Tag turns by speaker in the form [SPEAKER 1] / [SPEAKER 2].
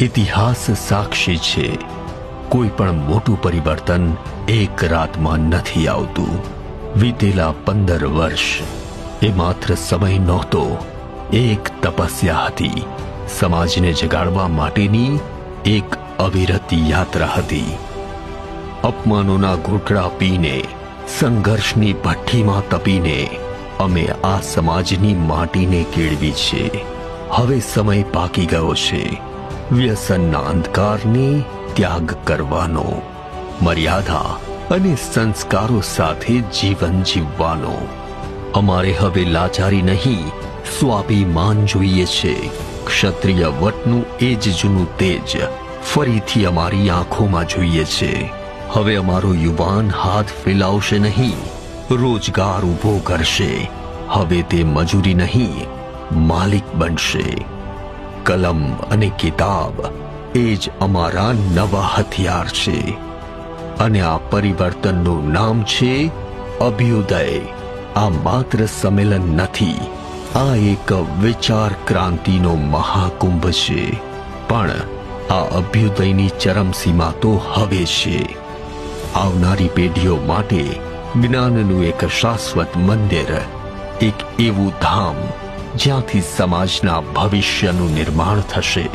[SPEAKER 1] ઇતિહાસ સાક્ષી છે, કોઈ પણ મોટું પરિવર્તન એક રાતમાં નથી આવતું. વીતેલા 15 વર્ષ એ માત્ર સમય નહોતો, એક તપસ્યા હતી. સમાજને જગાડવા માટેની એક અવિરત યાત્રા હતી. અપમાનોના ઘૂંટડા પીને, સંઘર્ષની ભઠ્ઠીમાં તપીને અમે આ સમાજની માટીને કેળવી છે. હવે સમય પાકી ગયો છે વ્યસનના અંધકારને ત્યાગ કરવાનો, મર્યાદા અને સંસ્કારો સાથે જીવન જીવવાનો. અમારે હવે લાચારી નહીં, સ્વાભિમાન જોઈએ છે. ક્ષત્રિય વટનું એ જ જૂનું તેજ ફરીથી અમારી આંખોમાં જોઈએ છે. હવે અમારો યુવાન હાથ ફેલાવશે નહીં, રોજગાર ઊભો કરશે. હવે તે મજૂરી નહીં, માલિક બનશે. કલમ અને કિતાબ એ જ અમારા નવા હથિયાર છે. અને આ પરિવર્તનનું નામ છે અભ્યુદય. આ માત્ર સંમેલન નથી, આ એક વિચાર ક્રાંતિનો મહાકુંભ છે. પણ આ અભ્યુદયની ચરમસીમા તો હવે છે. આવનારી પેઢીઓ માટે જ્ઞાનનું એક શાશ્વત મંદિર, એક એવું ધામ જ્યાંથી સમાજના ભવિષ્યનું નિર્માણ થશે.